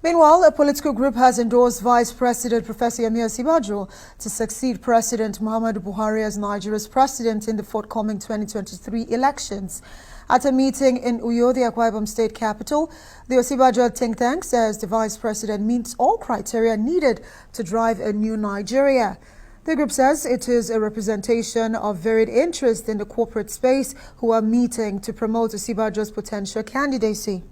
Meanwhile, a political group has endorsed Vice President Professor Osibanjo to succeed President Muhammadu Buhari as Nigeria's president in the forthcoming 2023 elections. At a meeting in Uyo, the Akwa Ibom state capital, the Osibanjo think tank says the vice president meets all criteria needed to drive a new Nigeria. The group says it is a representation of varied interests in the corporate space who are meeting to promote Osibanjo's potential candidacy.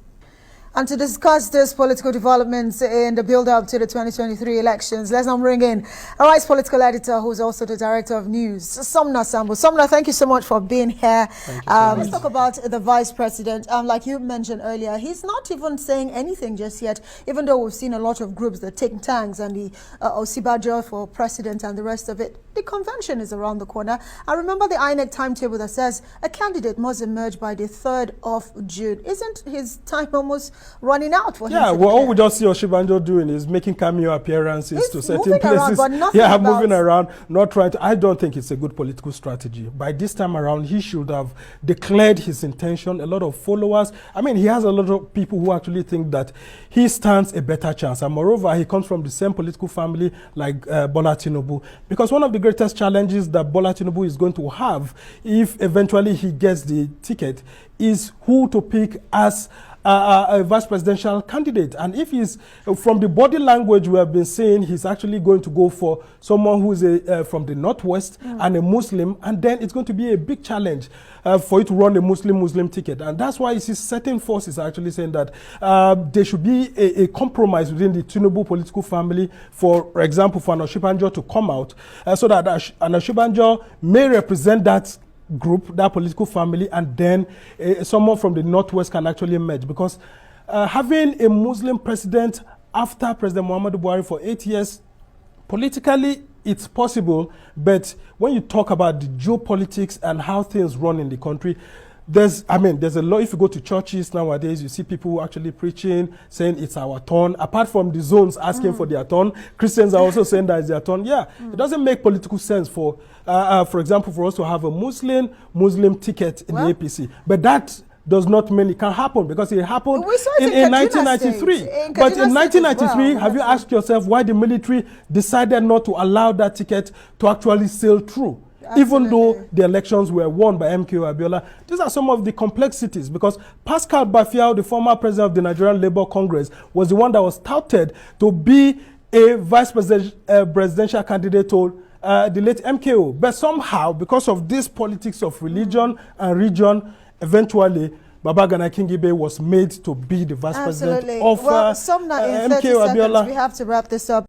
And to discuss this political developments in the build-up to the 2023 elections, let's now bring in our vice political editor, who's also the director of news, Somna Sambo. Somna, thank you so much for being here. Let's talk about the vice president. Like you mentioned earlier, he's not even saying anything just yet, even though we've seen a lot of groups, the think tanks and the Osibanjo for president and the rest of it. The convention is around the corner. I remember the INEC timetable that says a candidate must emerge by the 3rd of June. Isn't his time almost running out for him? Yeah, well, all we just see Osibanjo doing is making cameo appearances to certain places. Moving around, not trying to. I don't think it's a good political strategy. By this time around, he should have declared his intention. A lot of followers. I mean, he has a lot of people who actually think that he stands a better chance. And moreover, he comes from the same political family like Bola Tinubu. Because one of the greatest challenges that Bola Tinubu is going to have, if eventually he gets the ticket, is who to pick as a vice presidential candidate. And if he's from the body language we have been saying, he's actually going to go for someone who's from the northwest and a Muslim, and then it's going to be a big challenge for you to run a Muslim ticket. And that's why you see certain forces actually saying that there should be a compromise within the Tinubu political family, for example, for an Osibanjo to come out so that an Osibanjo may represent that group, that political family, and then someone from the northwest can actually emerge. Because having a Muslim president after President Muhammadu Buhari for 8 years, politically it's possible, but when you talk about the geopolitics and how things run in the country, there's a lot. If you go to churches nowadays, you see people actually preaching, saying it's our turn. Apart from the zones asking for their turn, Christians are also saying that it's their turn. Yeah, it doesn't make political sense for example, for us to have a Muslim ticket in the APC. But that does not mean it can happen, because it happened in 1993. But in 1993, have you asked yourself why the military decided not to allow that ticket to actually sail through? Absolutely. Even though the elections were won by MKO Abiola. These are some of the complexities, because Pascal Bafiao, the former president of the Nigerian Labour Congress, was the one that was touted to be a vice presidential candidate to the late MKO. But somehow, because of this politics of religion and region, eventually Babagana Kingibe was made to be the vice president of well, some in 30 MKO Abiola. We have to wrap this up.